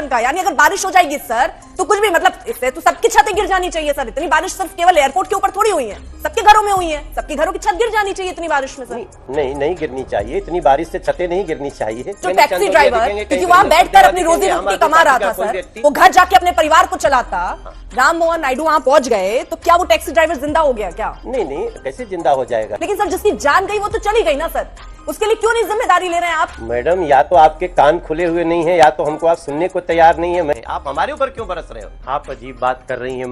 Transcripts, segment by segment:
आशंका, यानी अगर बारिश हो जाएगी सर तो कुछ भी मतलब इससे तो सबकी छतें गिर जानी चाहिए सर। इतनी बारिश सिर्फ केवल एयरपोर्ट के ऊपर थोड़ी हुई है, सबके घरों में हुई है, सबके घरों की छत गिर जानी चाहिए इतनी बारिश में सर। नहीं गिरनी चाहिए, इतनी बारिश से छतें नहीं गिरनी चाहिए। जो टैक्सी ड्राइवर क्योंकि वहां बैठकर अपनी रोजी रोटी कमा रहा था सर, वो घर जाके अपने परिवार को चलाता, राम मोहन नायडू वहां पहुंच गए तो क्या वो टैक्सी ड्राइवर जिंदा हो गया क्या? नहीं कैसे जिंदा हो जाएगा? लेकिन सर जिसकी जान गई वो तो चली गई ना सर, उसके लिए क्यों नहीं जिम्मेदारी ले रहे हैं आप? मैडम या तो आपके कान खुले हुए नहीं है या तो हमको आप सुनने को तैयार नहीं है। आप हमारे ऊपर क्यों बरस रहे हो? आप अजीब बात कर रही हैं।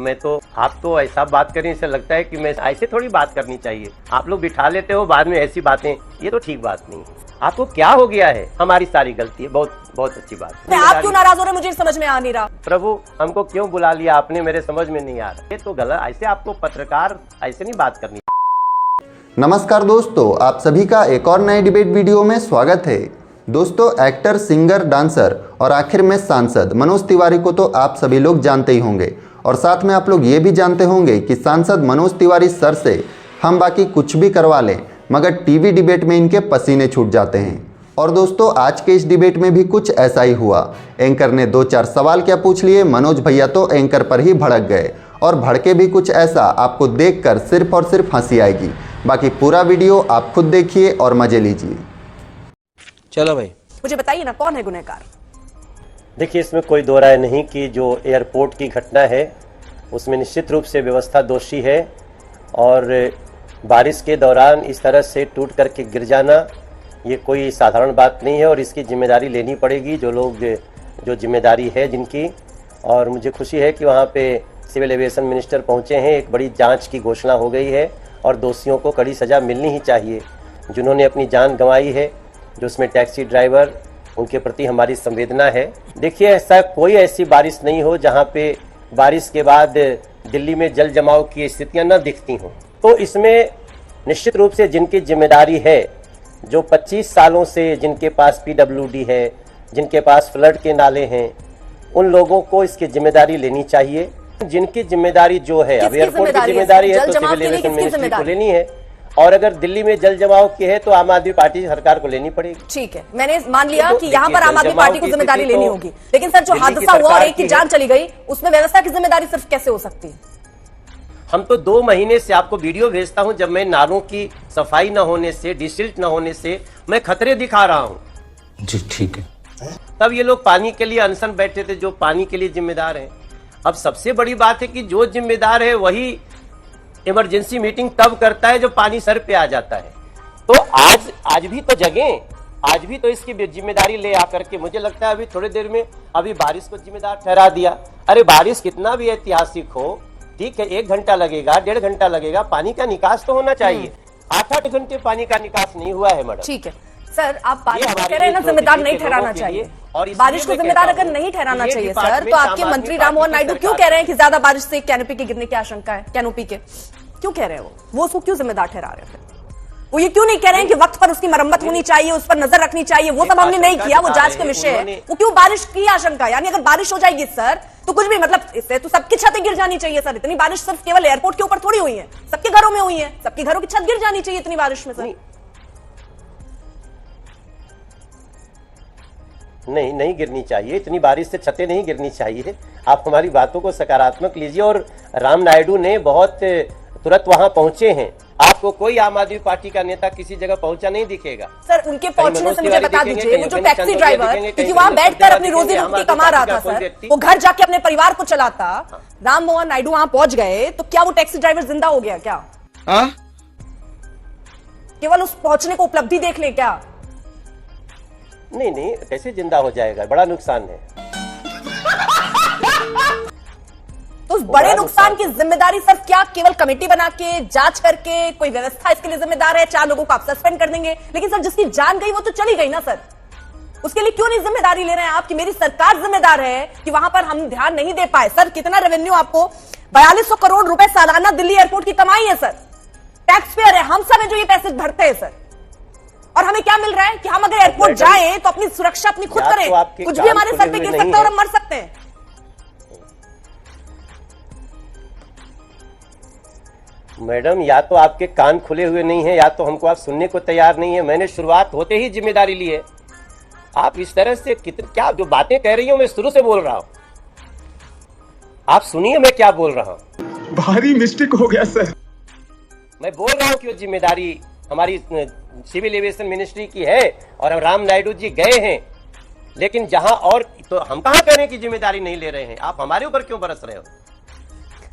आप तो ऐसा बात कर रही हैं, ऐसा लगता है कि मैं ऐसे थोड़ी बात करनी चाहिए। आप लोग बिठा लेते हो बाद में ऐसी बातें, ये तो ठीक बात नहीं है। आपको क्या हो गया है? हमारी सारी गलती है। बहुत अच्छी बात है। आप क्यों नाराज हो रहे हैं मुझे समझ में आ नहीं रहा। प्रभु हमको क्यों बुला लिया आपने, मेरे समझ में नहीं आ रहा। ये तो गलत, ऐसे आपको पत्रकार ऐसे नहीं बात करनी। नमस्कार दोस्तों, आप सभी का एक और नए डिबेट वीडियो में स्वागत है। दोस्तों, एक्टर, सिंगर, डांसर और आखिर में सांसद मनोज तिवारी को तो आप सभी लोग जानते ही होंगे, और साथ में आप लोग ये भी जानते होंगे कि सांसद मनोज तिवारी सर से हम बाकी कुछ भी करवा लें मगर टीवी डिबेट में इनके पसीने छूट जाते हैं। और दोस्तों, आज के इस डिबेट में भी कुछ ऐसा ही हुआ। एंकर ने 2-4 सवाल क्या पूछ लिए, मनोज भैया तो एंकर पर ही भड़क गए, और भड़के भी कुछ ऐसा आपको देखकर सिर्फ और सिर्फ हंसी आएगी। बाकी पूरा वीडियो आप खुद देखिए और मजे लीजिए। चलो भाई, मुझे बताइए ना कौन है गुनहगार? देखिए, इसमें कोई दो राय नहीं कि जो एयरपोर्ट की घटना है उसमें निश्चित रूप से व्यवस्था दोषी है, और बारिश के दौरान इस तरह से टूट करके गिर जाना ये कोई साधारण बात नहीं है, और इसकी जिम्मेदारी लेनी पड़ेगी जो जिम्मेदारी है जिनकी। और मुझे खुशी है कि वहाँ पे सिविल एविएशन मिनिस्टर पहुँचे हैं, एक बड़ी जांच की घोषणा हो गई है और दोषियों को कड़ी सज़ा मिलनी ही चाहिए। जिन्होंने अपनी जान गंवाई है, जो उसमें टैक्सी ड्राइवर, उनके प्रति हमारी संवेदना है। देखिए, ऐसी बारिश नहीं हो जहाँ पे बारिश के बाद दिल्ली में जल जमाव की स्थितियाँ न दिखती हों। तो इसमें निश्चित रूप से जिनकी जिम्मेदारी है, जो 25 सालों से जिनके पास पीडब्ल्यूडी है, जिनके पास फ्लड के नाले हैं, उन लोगों को इसकी जिम्मेदारी लेनी चाहिए। जिनकी जिम्मेदारी जो है, अब एयरपोर्ट की जिम्मेदारी है तो सिविल एविएशन मिनिस्ट्री को लेनी है, और अगर दिल्ली में जल जमाव की है तो आम आदमी पार्टी सरकार को लेनी पड़ेगी। ठीक है, मैंने मान लिया कि यहाँ पर आम आदमी पार्टी को जिम्मेदारी लेनी होगी, लेकिन सर जो हादसा हुआ और एक की जान चली गई, उसमें व्यवस्था की जिम्मेदारी सिर्फ कैसे हो सकती है? हम तो 2 महीने से आपको वीडियो भेजता हूं, जब मैं नालों की सफाई न होने से, डिसिल्ट न होने से मैं खतरे दिखा रहा हूं। जी ठीक है। तब ये लोग पानी के लिए अनशन बैठे थे, जो पानी के लिए जिम्मेदार हैं। अब सबसे बड़ी बात है कि जो जिम्मेदार है वही इमरजेंसी मीटिंग तब करता है जब पानी सर पे आ जाता है। तो आज भी तो जगें, आज भी तो इसकी जिम्मेदारी ले आकर के, मुझे लगता है अभी थोड़ी देर में अभी बारिश को जिम्मेदार ठहरा दिया। अरे बारिश कितना भी ऐतिहासिक हो, ठीक है, 1 घंटा लगेगा, 1.5 घंटा लगेगा, पानी का निकास तो होना चाहिए। 8-8 घंटे पानी का निकास नहीं हुआ है मैडम। ठीक है सर, आप बारिश को कह रहे हैं ना जिम्मेदार नहीं ठहराना चाहिए, और बारिश को जिम्मेदार अगर नहीं ठहराना चाहिए सर, तो आपके मंत्री राम मोहन नायडू क्यों कह रहे हैं कि ज्यादा बारिश से कैनोपी के गिरने की आशंका है? कैनोपी के क्यों कह रहे हैं वो उसको क्यों जिम्मेदार ठहरा रहे हैं? वो ये क्यों नहीं कह रहे हैं कि वक्त पर उसकी मरम्मत होनी चाहिए, उस पर नजर रखनी चाहिए? वो सब हमने नहीं किया, वो जांच का विषय है। वो क्यों बारिश की आशंका, यानी अगर बारिश हो जाएगी सर तो कुछ भी मतलब इससे तो सबकी छतें गिर जानी चाहिए सर। इतनी बारिश सिर्फ केवल एयरपोर्ट के ऊपर थोड़ी हुई है, सबके घरों में हुई है, सबके घरों की छत गिर जानी चाहिए इतनी बारिश में सर। नहीं गिरनी चाहिए, इतनी बारिश से छतें नहीं गिरनी चाहिए। आप हमारी बातों को सकारात्मक लीजिए। और राम नायडू ने बहुत तुरंत वहां पहुंचे हैं, आपको कोई आम आदमी पार्टी का नेता किसी जगह पहुंचा नहीं दिखेगा सर। उनके पहुंचने से मुझे बता दीजिए, वो जो टैक्सी ड्राइवर क्योंकि वहां बैठकर अपनी रोजी रोटी कमा रहा था सर, वो घर जाके अपने परिवार को चलाता, राम मोहन नायडू वहां पहुंच गए तो क्या वो टैक्सी ड्राइवर जिंदा हो गया क्या? केवल उस पहुंचने को उपलब्धि देख ले क्या? नहीं कैसे जिंदा हो जाएगा, बड़ा नुकसान है। तो उस बड़े नुकसान की जिम्मेदारी सर क्या केवल कमेटी बना के जांच करके कोई व्यवस्था इसके लिए जिम्मेदार है? 4 लोगों को आप सस्पेंड कर देंगे, लेकिन सर जिसकी जान गई वो तो चली गई ना सर, उसके लिए क्यों नहीं जिम्मेदारी ले रहे हैं आप कि मेरी सरकार जिम्मेदार है कि वहां पर हम ध्यान नहीं दे पाए? सर कितना रेवेन्यू आपको 4200 करोड़ रुपए सालाना दिल्ली एयरपोर्ट की कमाई है सर, टैक्स पेयर है, हम सब है जो ये पैसे भरते हैं सर। और हमें क्या मिल रहा है कि हम अगर एयरपोर्ट जाएं तो अपनी सुरक्षा अपनी खुद करें, कुछ भी हमारे सर पे गिर सकता है और हम मर सकते हैं। मैडम, या तो आपके कान खुले हुए नहीं है या तो हमको आप सुनने को तैयार नहीं है। मैंने शुरुआत होते ही जिम्मेदारी ली है। आप इस तरह से कितने क्या जो बातें कह रही हो, मैं शुरू से बोल रहा हूं, आप सुनिए मैं क्या बोल रहा हूं। भारी मिस्टेक हो गया सर। मैं बोल रहा हूं कि वो जिम्मेदारी हमारी सिविल एविएशन मिनिस्ट्री की है और अब राम नायडू जी गए हैं, लेकिन जहां और तो हम कहां कह रहे हैं कि जिम्मेदारी नहीं ले रहे हैं, आप हमारे ऊपर क्यों बरस रहे हो।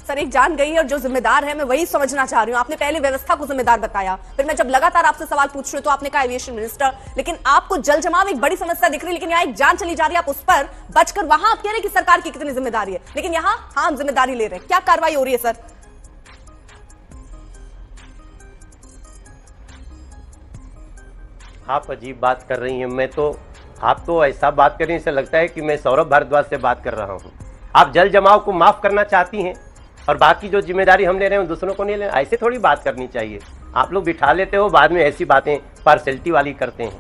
सर एक जान गई है और जो जिम्मेदार है मैं वही समझना चाह रही हूँ। आपने पहले व्यवस्था को जिम्मेदार बताया, फिर मैं जब लगातार आपसे सवाल पूछ रही हूँ तो आपने कहा एविएशन मिनिस्टर, लेकिन आपको जल जमाव एक बड़ी समस्या दिख रही है, लेकिन यहाँ एक जान चली जा रही है, आप उस पर बचकर वहां आप कह रहे हैं कि सरकार की कितनी जिम्मेदारी है, लेकिन यहाँ हाँ हम जिम्मेदारी ले रहे हैं। क्या कार्रवाई हो रही है सर? आप अजीब बात कर रही हैं। आप तो ऐसा बात कर रही हैं, ऐसा लगता है कि मैं सौरभ भारद्वाज से बात कर रहा हूं। आप जल जमाव को माफ करना चाहती हैं और बाकी जो जिम्मेदारी हम ले रहे हैं दूसरों को नहीं ले रहे। ऐसे थोड़ी बात करनी चाहिए। आप लोग बिठा लेते हो, बाद में ऐसी बातें पार्शलिटी वाली करते हैं,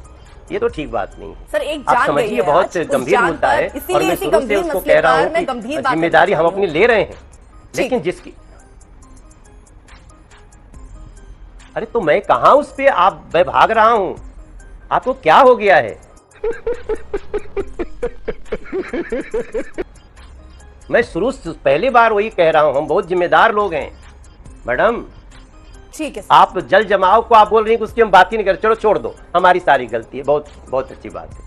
ये तो ठीक बात नहीं है। सर एक आप जान समझिए, गई है बहुत आज, गंभीर उस मुद्दा है जान पर, और इसीलिए मैं इसी शुरू से गंभीर उसको मसले कह रहा पर हूँ मैं गंभीर कि बात जिम्मेदारी करना हम चाह रही अपनी ले रहे हैं, लेकिन ठीक। जिसकी अरे तो मैं कहां उस पे मैं भाग रहा हूं, आपको क्या हो गया है। मैं शुरू से पहली बार वही कह रहा हूं, हम बहुत जिम्मेदार लोग हैं मैडम। ठीक है आप जल जमाव को आप बोल रही हैं कि उसकी हम बात ही नहीं कर, चलो छोड़ दो, हमारी सारी गलती है। बहुत बहुत अच्छी बात है,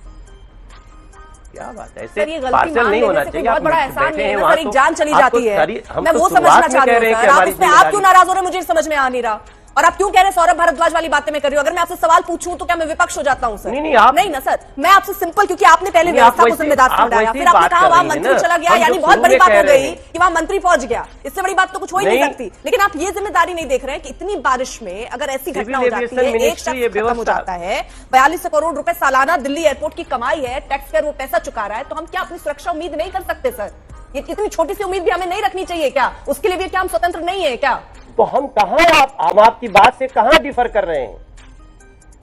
क्या बात है, सर, ये ऐसे गलती पार्सल मान नहीं लेने होना से कोई चाहिए। बहुत आप बड़ा एहसान बैठे नहीं है हैं ना वहाँ सर, एक तो जान चली आपको जाती है। हम मैं तो वो शुरुआत समझना में चाह कह रही रहे हूँ हैं कि सर, आप हमारी उसमें आप क्यों जिम्मेदारी- नाराज हो रहे हैं मुझे समझ में आ नहीं रहा। और आप क्यों कह रहे हैं सौरभ भारद्वाज वाली बातें मैं कर रही हूँ? अगर मैं आपसे सवाल पूछूं तो क्या मैं विपक्ष हो जाता हूं सर? नहीं, आप नहीं ना सर, मैं आपसे सिंपल, क्योंकि आपने पहले नहीं, आप व्यवस्था को वैसे- जिम्मेदार आप समझाया, वैसे फिर ही आपने बात कहा कर वहां रही हैं मंत्री ना। चला गया, हम यानी जो बहुत शुरू बड़ी में बात कह हो रहे गई हैं। कि वहां मंत्री पहुंच गया। इससे बड़ी बात तो कुछ हो ही नहीं नहीं। सकती। लेकिन आप ये जिम्मेदारी नहीं देख रहे हैं कि इतनी बारिश में अगर ऐसी सिविल घटना हो जाती एविएशन है, एक मिनिस्ट्री ये शख्स खत्म हो व्यवस्था- जाता है, 42 करोड़ रुपए सालाना दिल्ली एयरपोर्ट की कमाई है, टैक्स पेयर वो पैसा चुका रहा है, तो हम क्या अपनी सुरक्षा उम्मीद नहीं कर सकते सर? ये इतनी छोटी सी उम्मीद भी हमें नहीं रखनी चाहिए क्या? उसके लिए भी क्या हम स्वतंत्र नहीं है क्या? तो हम आपकी बात से कहां डिफर कर रहे हैं?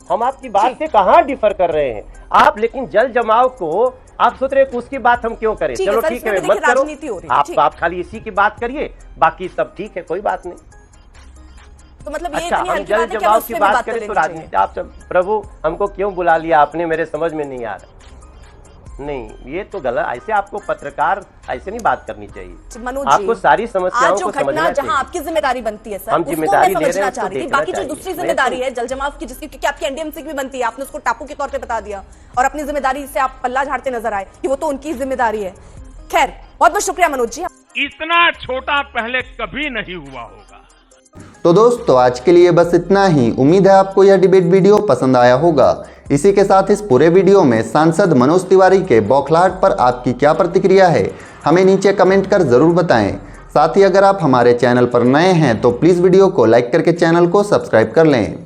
हम आपकी बात से कहां डिफर कर रहे हैं? आप लेकिन जल जमाव को आप सोच रहे हैं कि उसकी बात हम क्यों करें? ठीक है चलो सर, ठीक है, इसमें मत देखिए करो। राजनीति हो रही है, ठीक। आप खाली इसी की बात करिए, बाकी सब ठीक है, कोई बात नहीं। तो मतलब ये अच्छा, इतनी हम हल्की जल बात है कि जमाव हमें की उसमें भी बात बात कर करें तो लेनी चाहिए। राजनीति आप सब प्रभु हमको क्यों बुला लिया आपने, मेरे समझ में नहीं आ रहा। नहीं, ये तो गलत, ऐसे आपको पत्रकार ऐसे नहीं बात करनी चाहिए। मनोज आपको जी, सारी समस्याओं आज जो को घटना समझना जहां चाहिए। आपकी जिम्मेदारी बनती है सर, हम उसको जिम्मेदारी मैं ले रहे समझना हैं, चाह उसको रही थी। देखना बाकी जो चाहिए। दूसरी मैं जिम्मेदारी तो- है जल जमाव की, जिसकी क्योंकि आपकी एनडीएमसी की भी बनती है, आपने उसको टापू के तौर पे बता दिया और अपनी जिम्मेदारी से आप पल्ला झाड़ते नजर आए कि वो तो उनकी जिम्मेदारी है। खैर बहुत बहुत शुक्रिया मनोज जी। इतना छोटा पहले कभी नहीं हुआ होगा। तो दोस्तों आज के लिए बस इतना ही। उम्मीद है आपको यह डिबेट वीडियो पसंद आया होगा। इसी के साथ इस पूरे वीडियो में सांसद मनोज तिवारी के बौखलाहट पर आपकी क्या प्रतिक्रिया है, हमें नीचे कमेंट कर जरूर बताएं। साथ ही अगर आप हमारे चैनल पर नए हैं तो प्लीज़ वीडियो को लाइक करके चैनल को सब्सक्राइब कर लें।